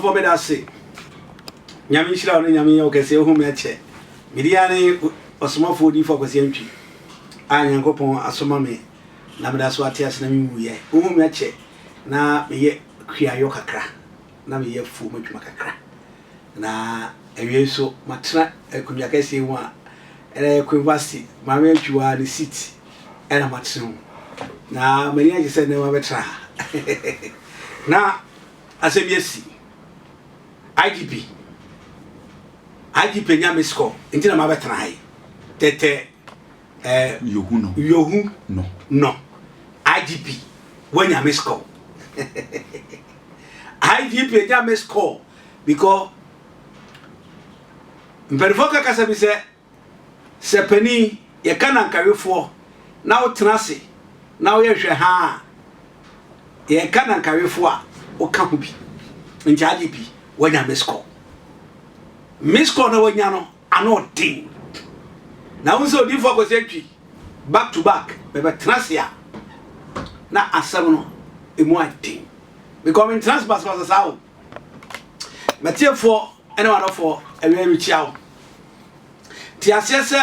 for me that say. Nyamishra on Yami, okay, say whom I check. Midiani was small food for was empty. I am go upon Asomame. Namada Swatias Nami, whom I check. Na me Kria Yokakra. Na me ye fu much macacra. Na a so matra a kunyakesi one. And a quivasi, my you are the seat. And a matron. Na many I said never try. Now, I said yes. IGP nyame score until I'm try. Tete Yohu no. IGP when nyame score. IGP nyame score because Mperfoka kasa bi se pani ye kana nkawefo na wotenase na wo ye hwe ha ye kana nkawefo a wo ka ho bi nti IGP wanya misko na wanya no ano din na unso di focus etwi back to back bebe transia na asem no emu adin because in transport was sao metie for anyone for ewe chiao ti asese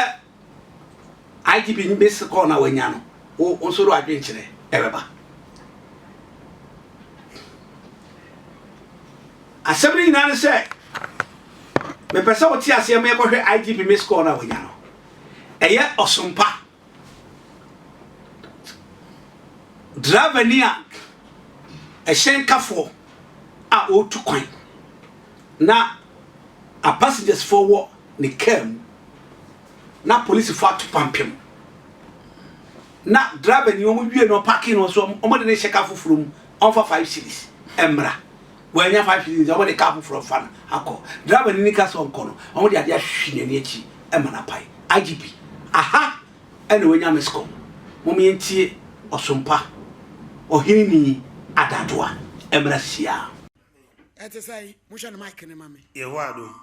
IGP ni misko na wanya no o so ro adwen kire ebeba Assembly nane say me pesa woti ase me kohwe IGP me score na wonya no eye osumpa driver nia e shenkafo a otu kwan na a passengers forward ni cam na police for to pampem na driver ni omo wie no parking no so omo de ne shekafo from on for 5 cities emra when you 5 cities omo de car from fan akọ driver ni nika so nko no omo de ade ahwe ne achi emana pai IGP aha ene wenya mesko momi entie osumpa ohini adadoa emra sia ete say musha na mic ne mame ye wado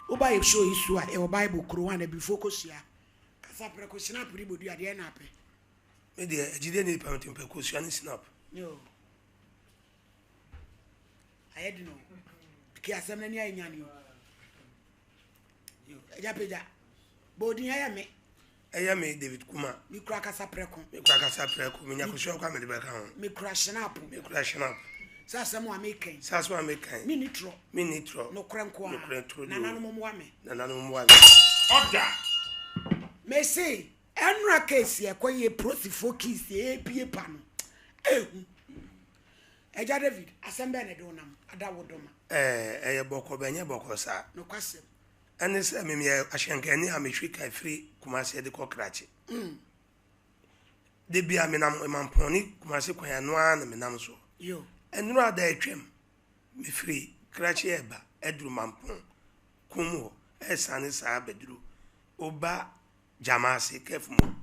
wo ba ye show isu a e bible kro wan na bi focus ya kasa pre ko snap ri bodu ade na ape me de agide ni permit pe ko sua ni snap yo ayedi no ki asem na ni anya ni yo eja peja bodin aya me David Kuma mi kura kasa preko me nya ko sua kwa me de be ka ho mi kura snap sasa mo american mi nitro no krenko na nanu mo wa me order me say enra case e koye prosifo case e pie pa no ehu eja David asembe ne do nam ada wodoma eye boko benye boko sa no kwasem ene se me me ahyenka ni amehwi kai free Kumasi de kokrachi de bia me nam mamponi Kumasi kwanya no an me nam so yo enro ada atwam me free krachi eba edru mampon kumu esane sa bedru oba jamasi kefumo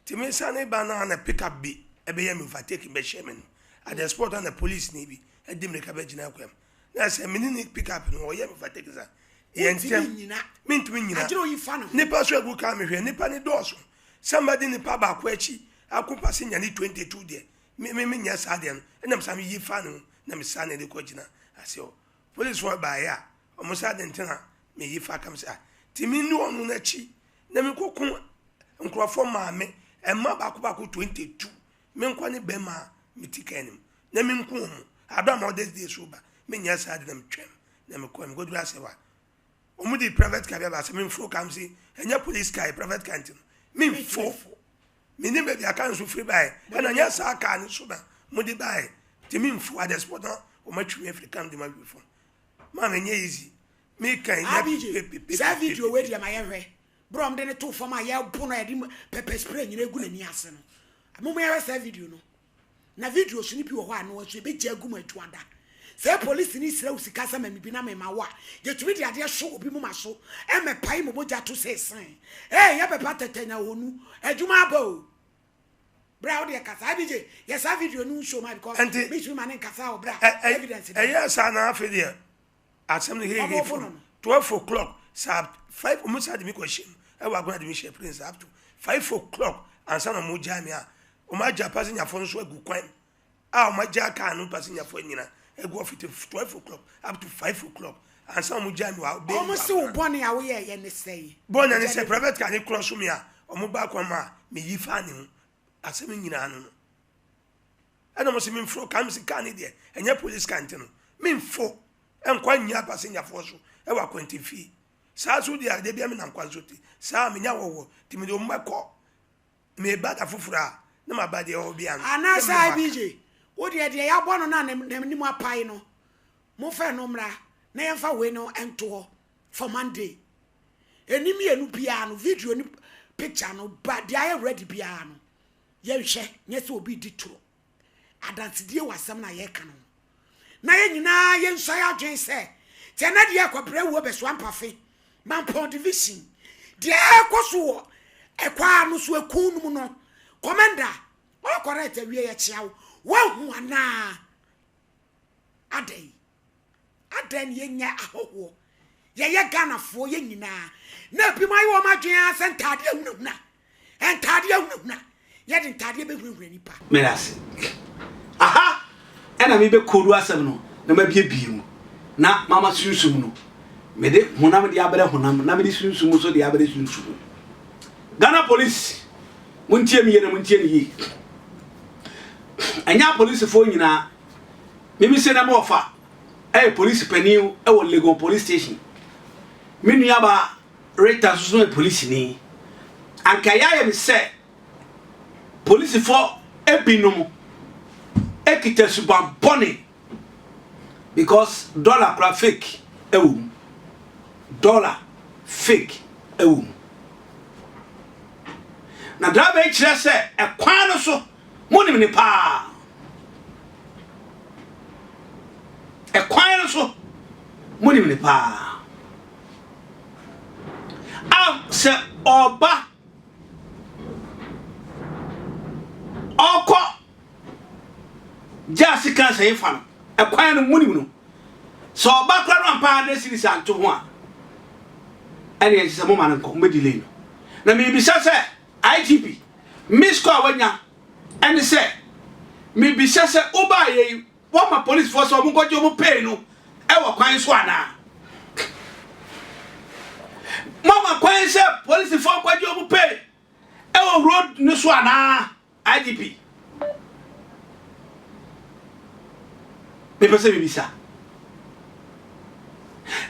timi sane ba na pick up bi ebe ya me overtake be shemen at the spot and the police ni bi edim re ka be gina kwam na se me ni pick up no ye me overtake za yentem mintumi nyina ajiro yi fa no nipa so agu ka me hwe nipa ni doso somebody nipa ba kwa achi akopa se nya ni 22 de me nya sa de no enam sam yi fa no na me sa na de ko gina ase o police for ba ya o mo sa de ntena me yi fa kam sa timi ni onu na chi na me kokun nkrofo ma me emma ba ko 22 me nkwa ni be ma me tikanim na me nku hu adam o this day so ba me nya sa de na me twem na me ko me godura se wa omudi private car ba se me fro kam si enya police car private car ntino me fo me ni be dia kan so free buy na nya sa car ni so ba mudi buy ti me fo at the spot o ma twi african de ma bi fo ma me nya easy me kan nya sa video we dia ma ye hwe bro de ne to fo ma ye bu no ye di pepper spray nyina egu na ni ase no amomo ye sa video no na video so ni bi wo ho anu so be gya gu ma tuada say police ni sira usika sa ma bi na me ma wa je tumi de ade so obi mu ma so e me pai mo boja to say san ya papa tetenya honu adwuma aba o bra o de kasa abije yes a video no show ma because me show man kasa o bra evidence yes na afi there asem here 12 o'clock sab 5 almost had me question e wa go admission share prince up to 5 o'clock and sana mo jamia o ma ja passenger phone so agu kwan o ma ja car no passenger phone nyina go off at 12 o'clock up to 5 o'clock. And some January almost so bonny away and say. Born and say private can cross me or mobile comma, me ye fanning, as a meaning. I don't see me for comes in Canada and your police can't mean for and quite near passing your force, ever 20 feet. Sasu dia de biam na nkwanzoti sa me nya wowo timi do mmako me bada fufura na mabade o biam ana sa bj wo de ya bono na nim apai no mo fe no mra na yemfa we no ento for Monday enim ye no bia no video ni picture no ba dia ya ready bia no ye hwe nye se obi di turo adanse die wasam na ye ka no na ye nyina ye nso ya dwen se te na de akwabre wo be so ampafe Mampon division. The Equasu, Equa no so a coon no. Commander, or correct a rear chow. One na a day. A den yen ya a ho. Ya gana for yen na. No be my woman jazz and Tadia Nuna. And Tadia Nuna. Yet in Tadia be really pa. Meras. Aha! And I may be cold was no. No may be a beam. Na Mama Susuno. Mede honam de abere honam na mede sunsumu so de abere sunsumu Ghana police muntie mi ye na muntie ni yi anya police fo nyina mimi se na mo fa police paniu wo Legon police station mi nua ba reta so police ni anka ya me se police fo ebinom ekita suban boni because dollar traffic dollar fake na driver e kire se e kwan no so monim ni pa e kwan no so monim ni pa se oba oko jasi kan se fa no e kwan no monim no so oba kra no pa na siri santo ho a and yes, a woman and comedy. Now, maybe say IGP, Miss Kawanya, and say, maybe say, Oba, what my police force or what you will pay no, our quine swana. Mama quine say, police for what you will pay, our road no swana, IGP. People say, maybe sir.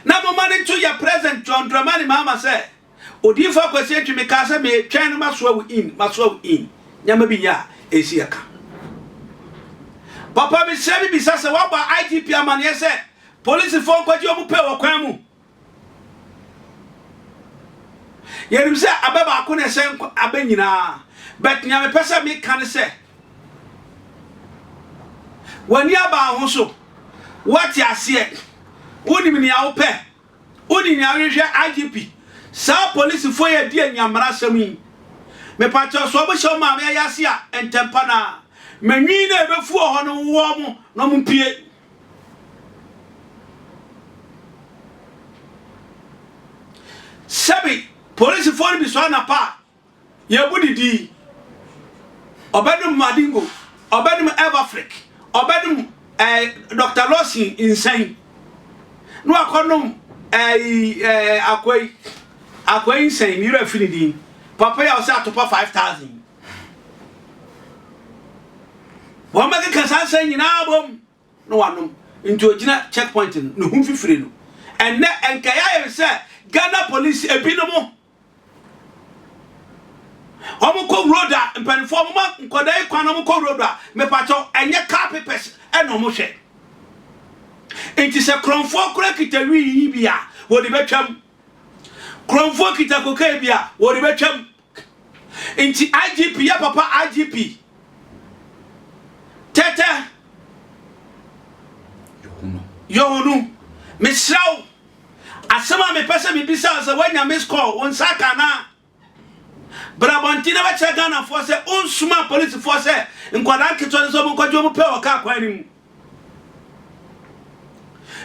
Na mo mane to your present John Dramani mama say odi fa kwese twi me ka say me twen maso in nyama bi nya esi aka papa me se bi bisa se wa ba IGP amane say police for kwaji omu pe wo kwan mu yerim se ababa ko ne se abanyina but nyama pesa me kan say wani aba ho so what ya see Uni mini aupe, uni ni awisha IGP. Sa police for ye di nyamara sami. Me pacho so bo shoma me yasia entempana. Me nwi na be fu ho no wo mo no mpie. Sabi police for bi so na pa. Ye budidi. Obedum Madingo, obedum Everflick, obedum Dr. Lawson insane. No akonom akwai insane you refinidi papa ya say atopa 5,000 wo make kansa nyina bom no wanom into ogina checkpoint no hu fifire no enne enkaya ye say Ghana police ebinom omo ko road a mpanfo mo nkodai kwan omo ko road a me pacho enye car papers eno mo hwe enti se kronfo kura kita wi bia wo de betwam kronfo kita kokai bia wo de betwam enti IGP ya papa IGP tete yohunu misraw asema me pesa me bisa se wanya miss call on saka na brabonti na ba che Ghana force onsuma police force nkwada kitwa so mo kwadwo mo pe o ka kwan ni mu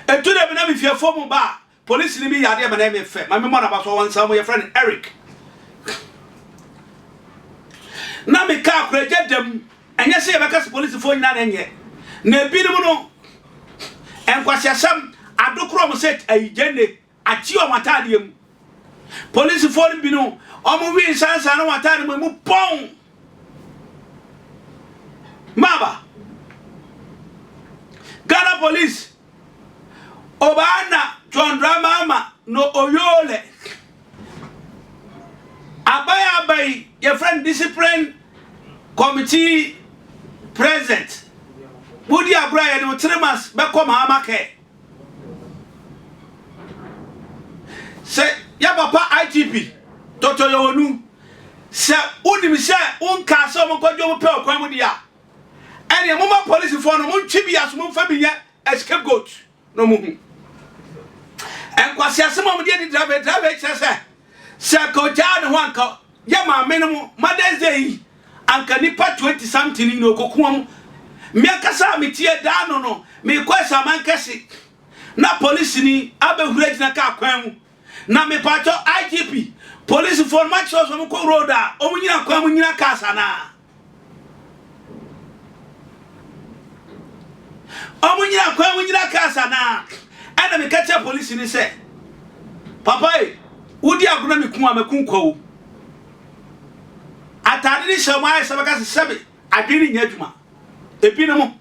etu de na me fie fo ba police ni bi yade ba na me fe ma me mo na ba so won sam your friend Eric na me ka akura jedam enye se be ka police fo nyina na enye na bi ni mu no enkwasiasam adokro set ayigene achi o matadiem police for bi no omo wi sansa no matade mu pon maba Ghana police obana John Dramama no oyole abai your friend discipline committee president Budi Abraya no 3 months be come amake se ya papa IGP toto yonu se unim se unka se mo kodwo mo pe okwan mu dia ene mo ma police for no mo ntwi bia so mo fa binya scapegoat no mo hu enkwasi asema mo die driver se ko jana ho anka ya ma menemo madeze anka nipa 20 something no kokuam me akasa metie da no me kwesa mankesi na police ni abehura gina ka kwan mu na me pato IGP police for match so mo ko road a o munyina kwan mu nyina kasa na o munyina kwan mu nyina kasa na ana me kacha police ni se papa wudi aguna me kun amakunkwo atade ni shama sabaka sebe adwini nyadwuma ebi no mo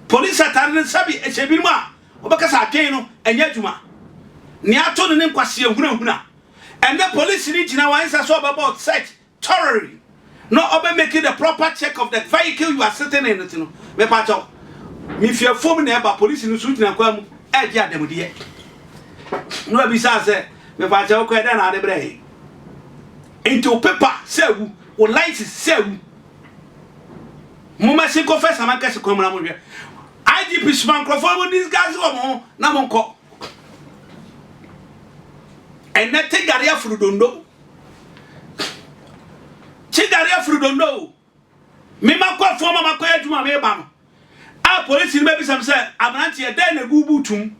police atade ni sabi echebi mu a obaka sa atwen no enyadwuma ni ato ne nkwase ehunahuna and the police ni gina wan say so about search thoroughly no obe making the proper check of the vehicle you are sitting in it no me pacho me fear form na eba police ni so gina kwa mu eje adamudie no abi sa say me pacho ko eda na ade bre into paper say wu o license say wu mama se confess amanka se kwamra mo hwe IGP sman microphone these guys wo na mo nko and na Tvgh frudondo Tvgh frudondo me makwa fo mama kwa adwuma me ba no a police ni be bisam say abranti e den na gubutum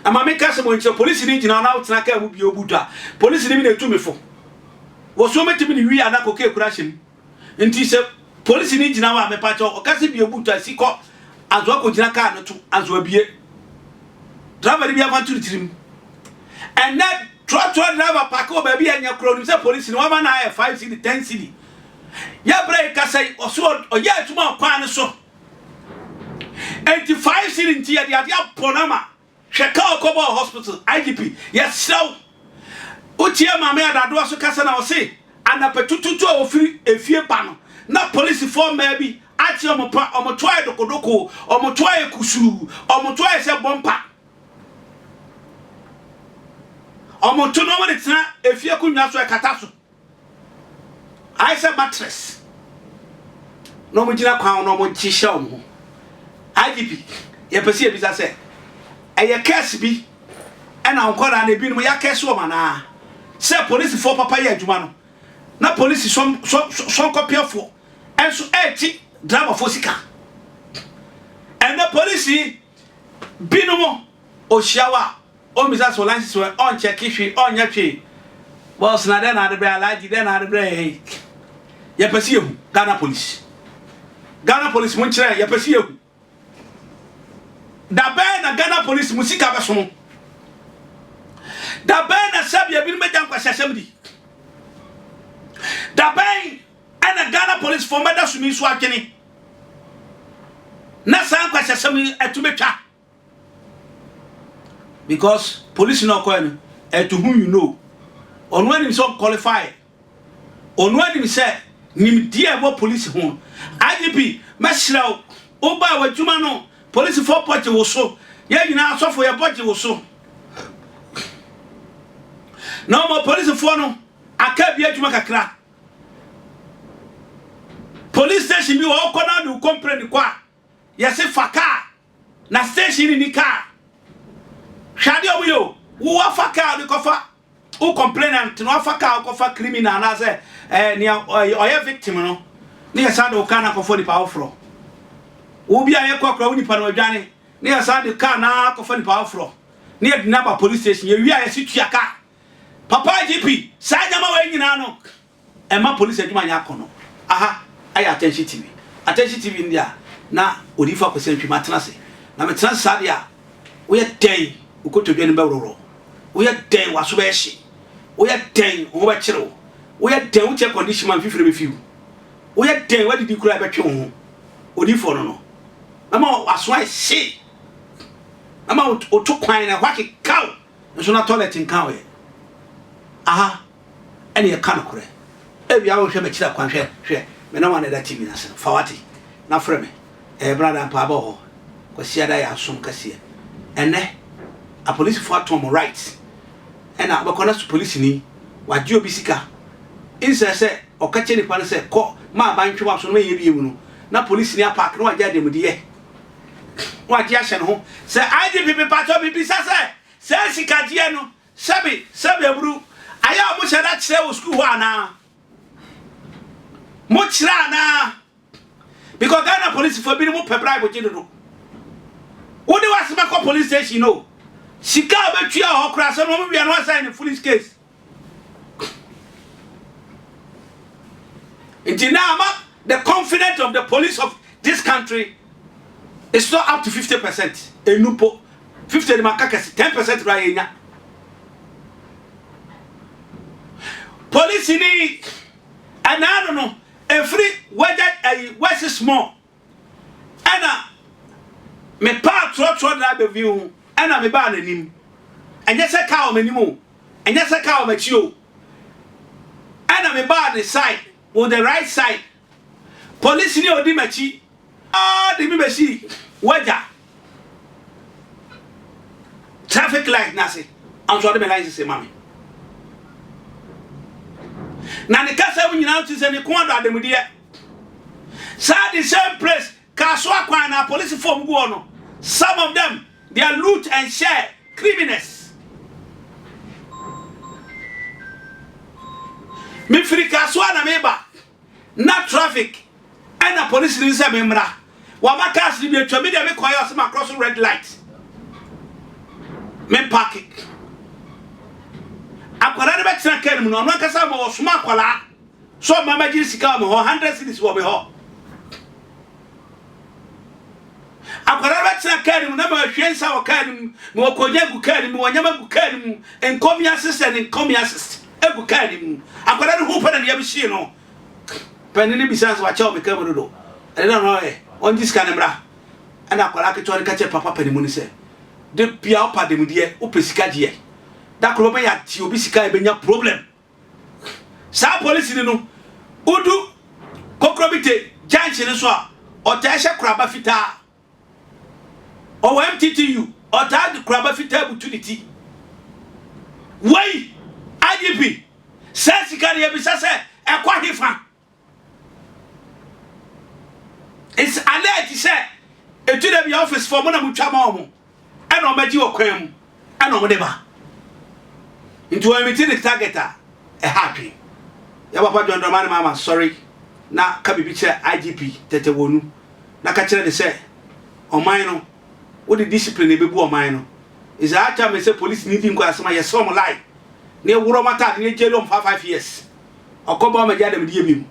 ama me kase mo nche police ni gina na utena ka mu bi obutu a police ni mi na etumefo wo so metimi ni wi ana koke kura him nti se police ni gina wa me pa cho o kase bi obutu a siko azo ko gina ka no to azo abie driver bi avanture tirim and that truck driver park o baby anya kro ni se police ni wa ma na 5 city 10 city ya break kasai oso o ya tuma kwa ne so 85 city nti ya dia ponama hweka okobo hospital IGP yes so utie mama ya dado so kasa na o se anapetututu ofiri efie pa no na police for maybe ati omopa omotoa dokodoko omotoa ekusuru omotoa se bompa omoto no woni tena efie kunwa so ekata so I say mattress no mo gina kwan no mo chisha omo IGP ye pese e bisa se eye case bi ena nkora na bi no ya case o mana se police for papa ya adwuma no na police so kopiafo enso eti driver for sika and the police bi no mo o shiawa o misa so license on check hwe on yatwe boss na de na de be alaji de na de be ye pese ehu Ghana police mo nkyere ye pese ehu da be na Ghana police musika be so no da be na sabia bi no mejan kwasasem di da be ana Ghana police for meda sumi so atwene na san kwasasem etumetwa because police no call me to whom you know on when him so qualify on when him say nim dia wo police ho IGP mashraw oba wadwuma no police for party wo so ya nyina asofo ya party wo so no mo police for no aka bia adwuma kakra police station bi wo kona do complain kwa ya se faka na station ni car hwade omuyo wo afaka de kofa o complainant no afaka kofa criminal na say ni oye victim no ni ya sade o kana kofa ni pa ofro wo bia ye kwakra wo ni pa no adwane ni ya sade ka na kofa ni pa ofro ni e dinaba police station ye wi ya situa ka papa IGP sa nyama wa nyina no e ma police adwuma nya kono aha aya attention TV ndia na odifa kwese ntwi matena se na metena sadia we den ukotodwe ne bewroro we den waso be hye we den ho be kire we den wo che condition man fifire be fiu we den wadidi kura be twe ho odifo no mama waso ai hye mama oto kwan na hwake kaw nso na toilet nkan we aha ene ka no kure ebi awo hwe be kira kwan hwe me na wan da TV na se fawati na freme brother pa ba ho ko siada ya asom kase ene a police for atom right ena abakona su police ni waje obi sika inse se okache ni pan se ko ma bantwe wa so no ye biemu no na police ni apak no waje adem de ye waje ahye no se IDP pato bibi se sika die no sabi aburu aya mo sheda kire wo school ho ana mo kire ana because Ghana police for being more bribe with you. What do you want to police station? No, she can't be here or crash. We are not signing a police case. Until now, the confidence of the police of this country is not up to 50%. A nupo 50 10% right now. Police need, and I don't know. Every whether a west is small, and me pa trot na be view, and me ba na nim, and yes a cow me nimu, and yes a cow me chio, and me ba the side with the right side. Police ni odi machi, the me see weather, traffic light nasi. I'm sorry me like to say mommy. Na ne kasa wu nyina tse ne ko ado ademudie sa the same place kaso akwan na police form go no some of them they are loot and share criminals me free kaso na meba na traffic and na police ni se memra wa makas ni bi atwa me de me koyo so ma cross red light me park it. Akwara ne betra kan mu no no kasa ma wo soma akwara so mama ji sika mo 100 cities wo be ho akwara betra kan mu na ma hwensa wo kan mu wo konya gu kan mu wonyama gu kan mu enkomi assistant egu kan mu akwara ne hu pa na ya bi hie no panini bisanse wa cha wo be kan mu do e na no on dis kan mra ana akwara ke to ne ka che papa panimu ni se de pia opa de mu de o pesika je da krobe ya ti obi sika e benya problem sa police ni no udu kokrobite janche ni so a ota hye kraba fita o MTTU ota de kraba fita opportunity wai IGP sa sika ye bi sase e kwa hifa it's alert say e to the office for mo na mutwa ma omo e na omaji okwam e na omo de ba into a meeting the targeter a happy. Yabapa John Dramani Mama, sorry. Na kabibi che IGP tete wonu. Na ka kire de say o man no wo the discipline ebebu o man no. Is that time me say police need him go asema ye some lie. Na wuro mata de jelo 5 years. Okoba ma jade me die bim.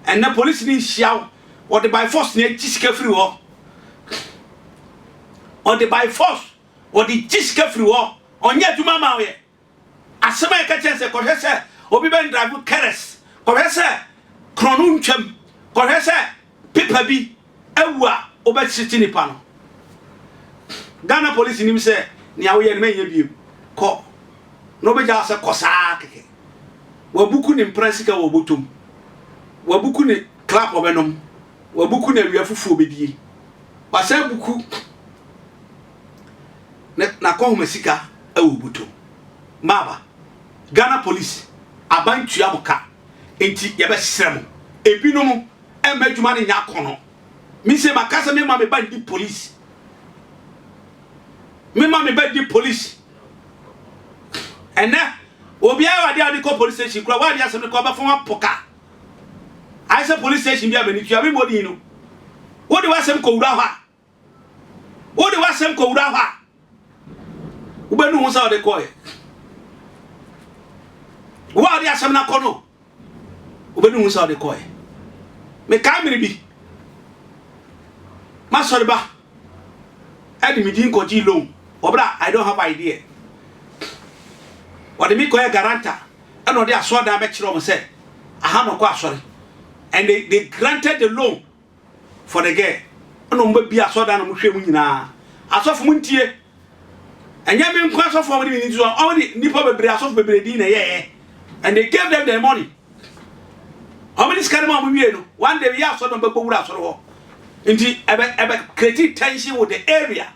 And na police ni hia or the by force na tisika free ho. Or the by force or the tisika free ho. Onya duma ma we. Asema ka chense ko hwese obi ben drive keres ko hwese kronu ntwam ko hwese pipa bi awua obetiti nipa no Ghana police nim se ni awoye ne menye biem ko no beja se kosa keke wabuku ni mprensika wo botom wabuku ni clap obenom wabuku na wiafufu obedie wasa buku na ko humasika awu botom maba Ghana police abantu amuka enti ye be srem ebinom emadwuma ne nya kono mi se makasa me ma me ba di police me ma me ba di police ene obi ayi wade ade ko police station kura wade asem ko ba fon apoka ai se police station bia mani tua me modi no wode wasem ko wura ha wode wasem ko wura ha ubenu hu sa wade ko ye wade asem na kono ubenu hu sa wade ko ye me kamere bi masori ba ade me din koji loan obra I don't have idea what me ko e guarantor and odi aso da be kire o say aha no ko asori and they granted the loan for the girl no mba bi aso da no hwemu nyina asofo mu ntie enya me nko asofo mo ni ni so o ni nipa bebre asofo bebre din na ye and they gave them their money how many scanner mo wie no one day we aso do mbegbo wura asoro ho nti ebe create tension with the area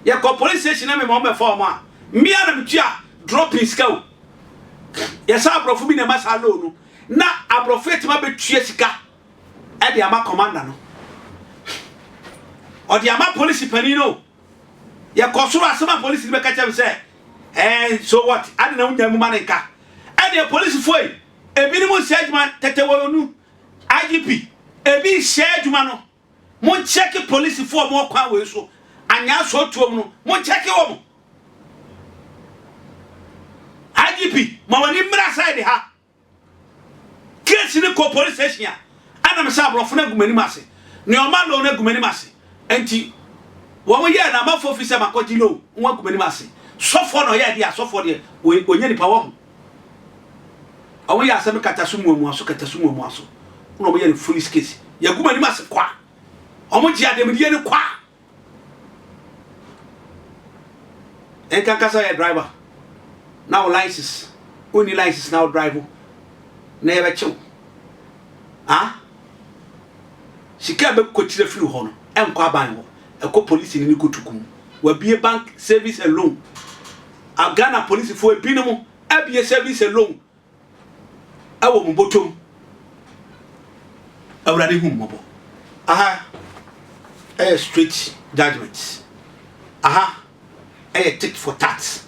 ye ko police station na me mo be form a me ana me tua dropping scout yes abrofu bi na masa loan na abrofu etima betua sika e de ama commander no o de ama police panino ye ko suru asema police be ka tell say so what ade na unya mu manenka e de police foi ebi ni mo sejuma tetewonu IGP ebi sejuma no mo check police for mo kwa we so anya so tuom no mo check wo mo IGP ma wani mra side ha case ni ko police station ana me sa brofo na gumani mase ne o ma lo na gumani mase enti wo mo ye na ma fo officer makoji lo nwa gumani mase sofo no ye dia sofo de onye ni power ho awo ya asem katasu mu aso katasu mu aso no mo ye police case ya gumani mase kwa omo ji adem die ni kwa enka kasa ya driver now license only license now drive never chill sika be ko tire firi ho no enko aban ho eko police ni kotukum wa bie bank service alone Ghana police for ebinom abie service alone awo mo botom awrade hum mobo straight judgments tick for that.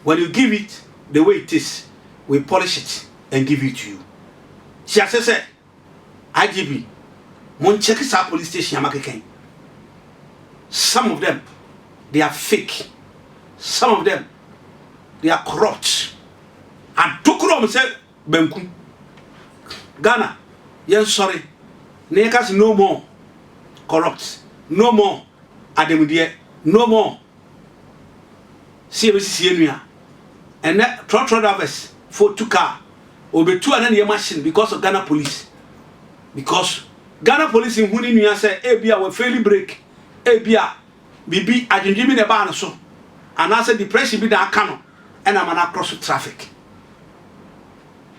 When you give it the way it is, we polish it and give it to you. She has said, IGB, mon check sa police station yamakeken. Some of them, they are fake. Some of them, they are corrupt. And Tukuro said, Benku. Ghana, yes, sorry. Nekas no more corrupt. No more Ademudia. No more. See, and that truck drivers for 2 car will be 2 and machine because of Ghana police. Because Ghana police in Huni Nia say, Abia will fairly break. Abia, BB, I can give me the ban so. And I said, depression be that canoe, and I'm an across traffic.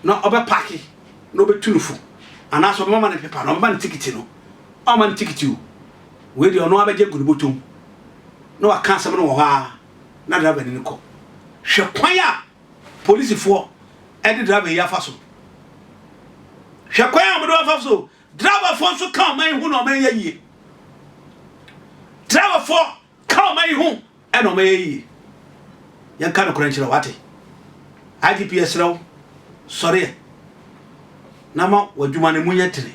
No over parky, no be tuneful. And that's what Mamma and Papa, no man ticket, no. Oh, man ticket you. Where you know about your good bottom. No, I can't summon or not have any call. Shakwaya police for and driver here faso. Shakwaya mo do faso. Driver for so come man hu no man ye. Driver for come man hu e no man ye. Yan kan ko ranchira wate. IGPS raw. Sorry. Nama wadwuma ne munya tene.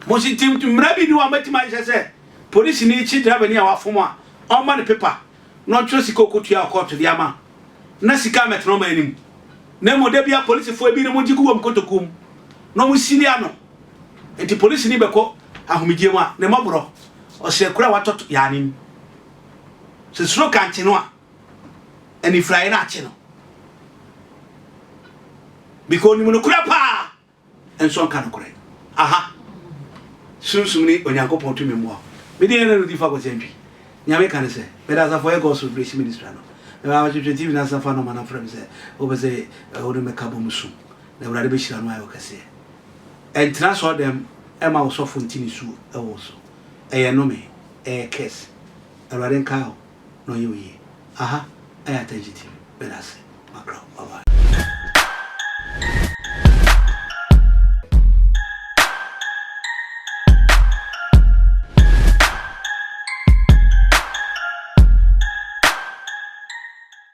Mo si tim mrabi ni wa matima say police ni chi driver ni awafo a o ma ne paper. No trust ikokutua court di ama. Na sika metro ma anim na mo da bia police fo bi ne mo jigu wom kotokum no mo senior no enti police ni beko ahomije mu a ne mobro o se kura watoto ya nim se suro kanche no a eni fry na ache no because ni mo kura pa enso kan kura sunsum ni onyankopon tumi mu a me dey na no di fa ko sentwi nyame kan se me da za for e go so bless minister no I was TV na safa no man from say obese ori me kabo musu na urade be shira no ayo kase and transfer them ema wo so fontini su e wo so e no me e kes urade nka no ye aya attention be na se makro bye.